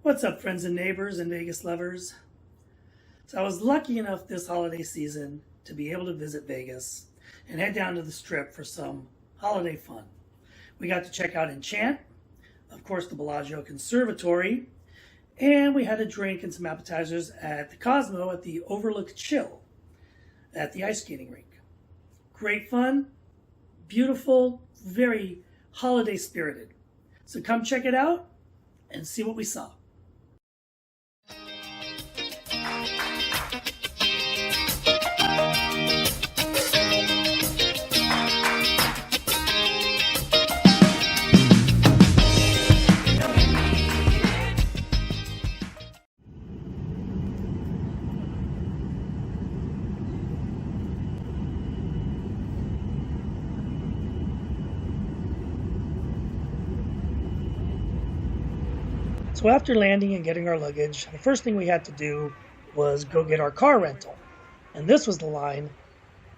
What's up, friends and neighbors and Vegas lovers? So I was lucky enough this holiday season to be able to visit Vegas and head down to the Strip for some holiday fun. We got to check out Enchant, of course the Bellagio Conservatory, and we had a drink and some appetizers at the Cosmo at the Overlook Chill at the ice skating rink. Great fun, beautiful, very holiday spirited. So come check it out and see what we saw. So after landing and getting our luggage, the first thing we had to do was go get our car rental. And this was the line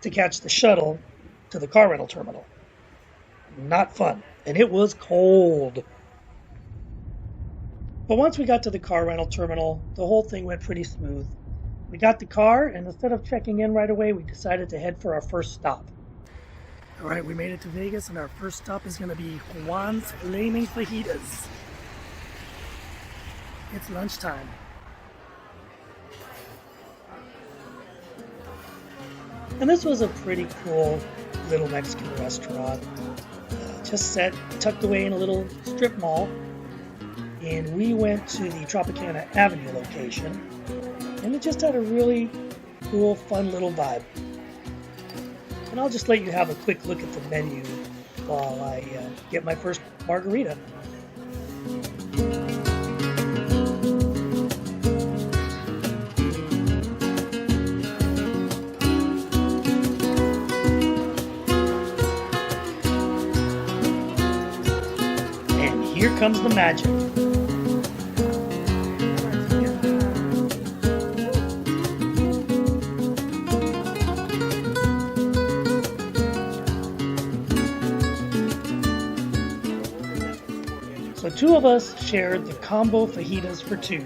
to catch the shuttle to the car rental terminal. Not fun. And it was cold. But once we got to the car rental terminal, the whole thing went pretty smooth. We got the car, and instead of checking in right away, we decided to head for our first stop. All right, we made it to Vegas, and our first stop is going to be Juan's Flaming Fajitas. It's lunchtime. And this was a pretty cool little Mexican restaurant. Just tucked away in a little strip mall. And we went to the Tropicana Avenue location. And it just had a really cool, fun little vibe. And I'll just let you have a quick look at the menu while I get my first margarita. Here comes the magic. So two of us shared the combo fajitas for two,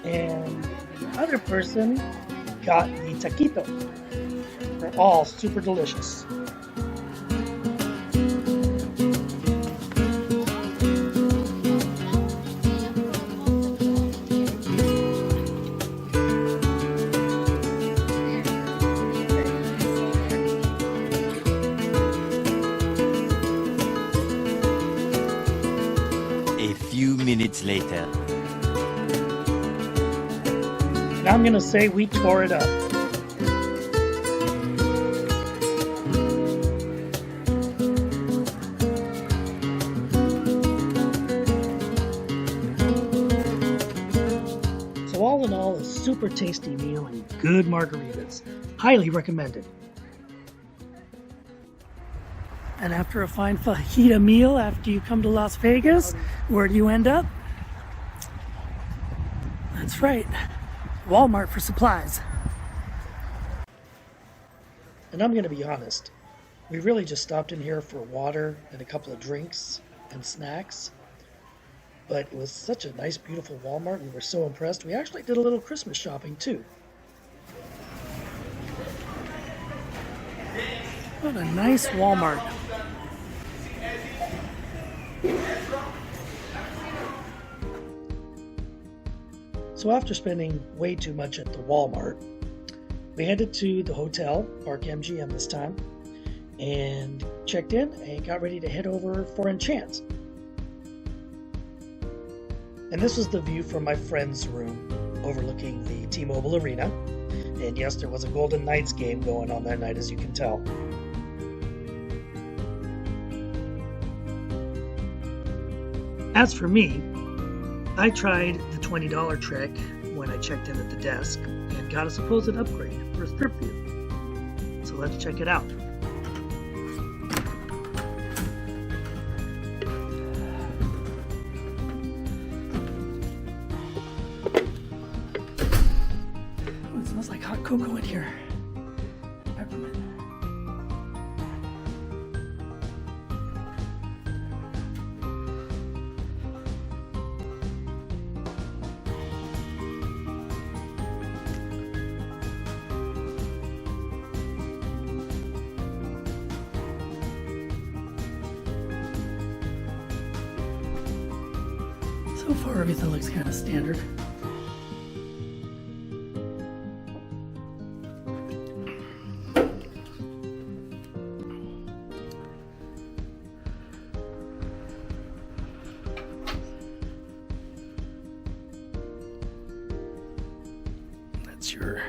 and the other person got the taquito. They're all super delicious. A few minutes later. Now I'm going to say we tore it up. So all in all, a super tasty meal and good margaritas. Highly recommended. And after a fine fajita meal, after you come to Las Vegas, where do you end up? That's right, Walmart for supplies. And I'm going to be honest, we really just stopped in here for water and a couple of drinks and snacks. But it was such a nice, beautiful Walmart. We were so impressed. We actually did a little Christmas shopping too. What a nice Walmart. So after spending way too much at the Walmart, we headed to the hotel, Park MGM this time, and checked in and got ready to head over for Enchant. And this was the view from my friend's room overlooking the T-Mobile Arena. And yes, there was a Golden Knights game going on that night, as you can tell. As for me, I tried the $20 trick when I checked in at the desk and got a supposed upgrade for a strip view. So let's check it out. Oh, it smells like hot cocoa in here. Peppermint. So far, everything looks kind of standard. That's your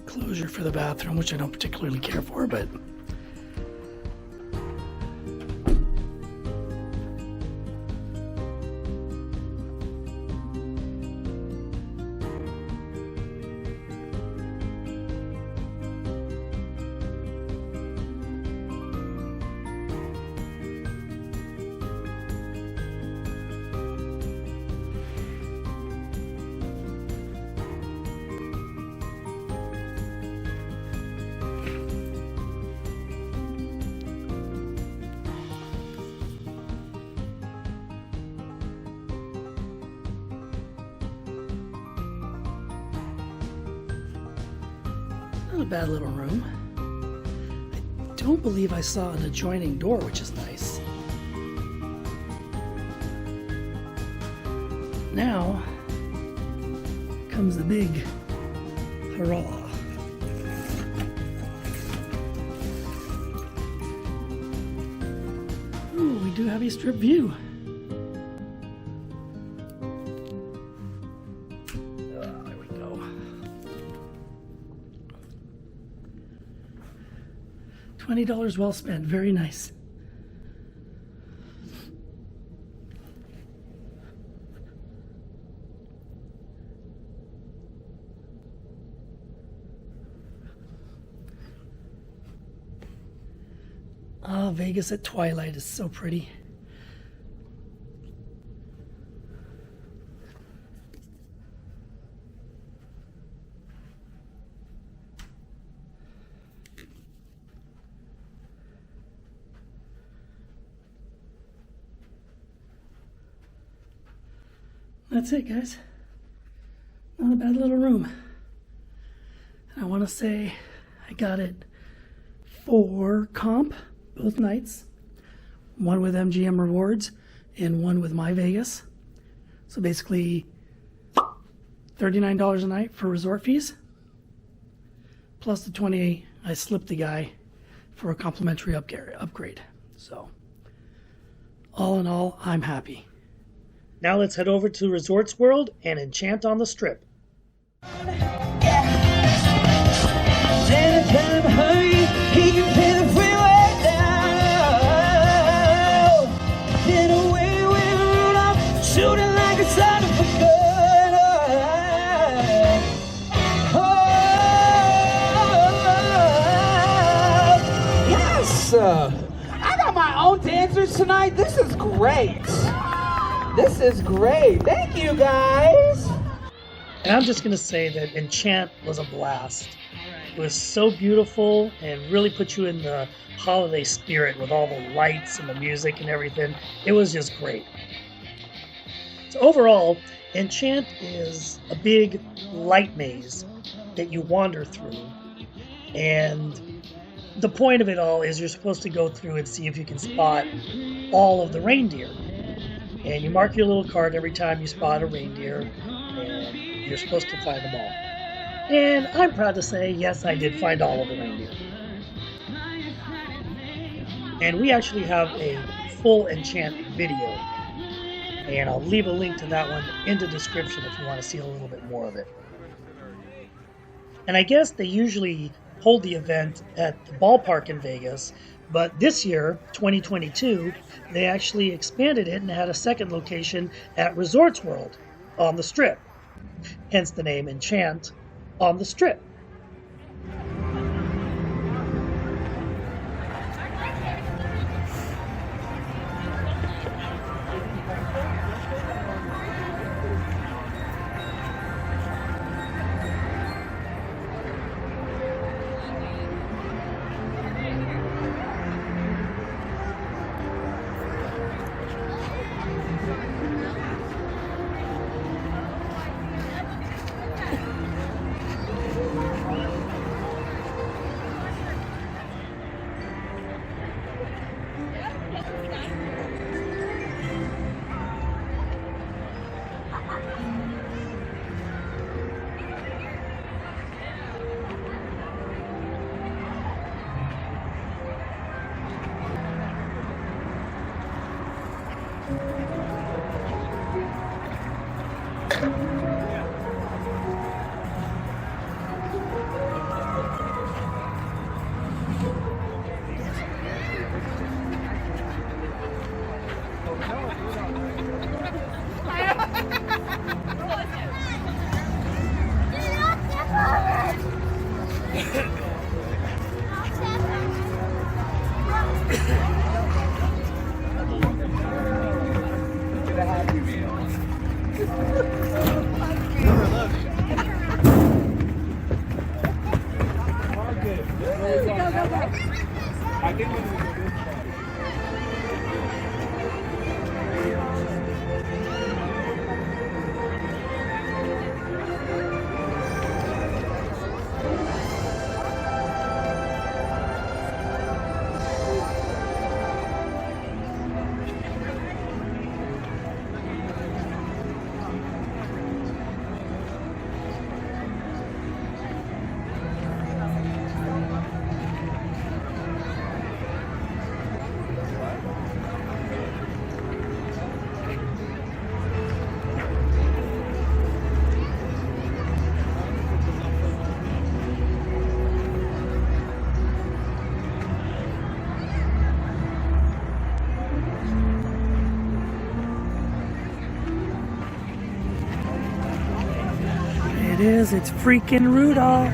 closure for the bathroom, which I don't particularly care for, but not a bad little room. I don't believe I saw an adjoining door, which is nice. Now comes the big hurrah. Ooh, we do have a strip view. There we go. $20 well spent. Very nice. Ah, Vegas at twilight is so pretty. That's it, guys. Not a bad little room. And I want to say I got it for comp both nights. One with MGM Rewards and one with My Vegas. So basically $39 a night for resort fees. Plus the $20 I slipped the guy for a complimentary upgrade. So all in all, I'm happy. Now let's head over to Resorts World and Enchant on the Strip. I got my own dancers tonight. This is great. This is great. Thank you, guys. And I'm just going to say that Enchant was a blast. It was so beautiful and really put you in the holiday spirit with all the lights and the music and everything. It was just great. So overall, Enchant is a big light maze that you wander through. And the point of it all is you're supposed to go through and see if you can spot all of the reindeer. And you mark your little card every time you spot a reindeer, and you're supposed to find them all. And I'm proud to say, yes, I did find all of the reindeer. And we actually have a full Enchant video, and I'll leave a link to that one in the description if you want to see a little bit more of it. And I guess they usually hold the event at the ballpark in Vegas, but this year, 2022, they actually expanded it and had a second location at Resorts World on the Strip. Hence the name Enchant on the Strip. It is, it's freaking Rudolph.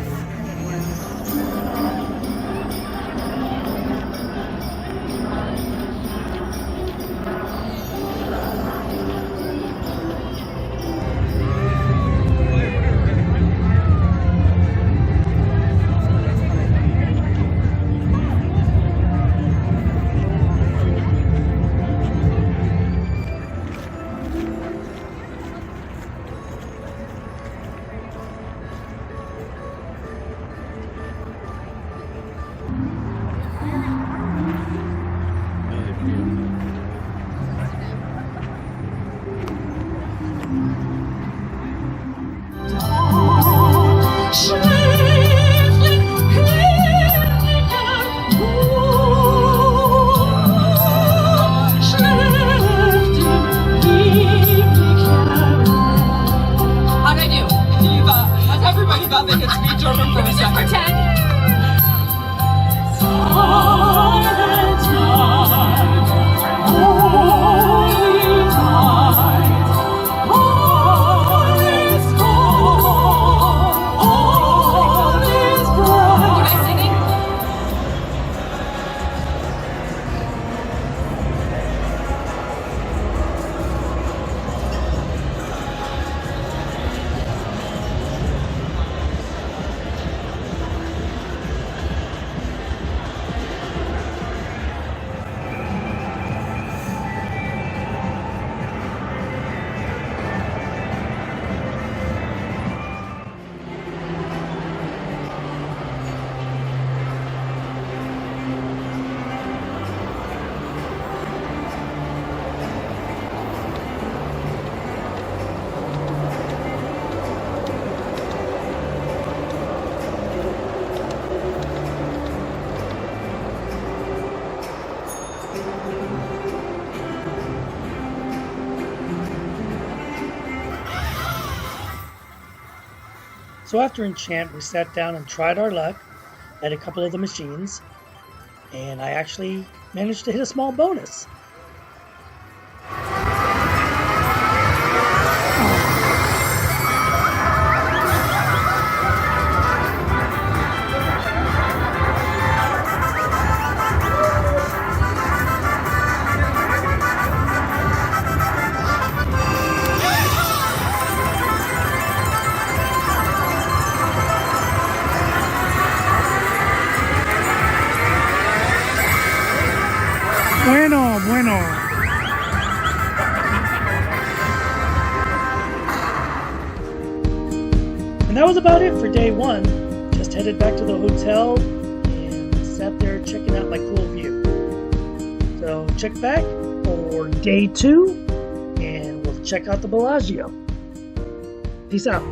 So after Enchant, we sat down and tried our luck at a couple of the machines, and I actually managed to hit a small bonus. Bueno. And that was about it for day one. Just headed back to the hotel and sat there checking out my cool view. So check back for day two and we'll check out the Bellagio. Peace out.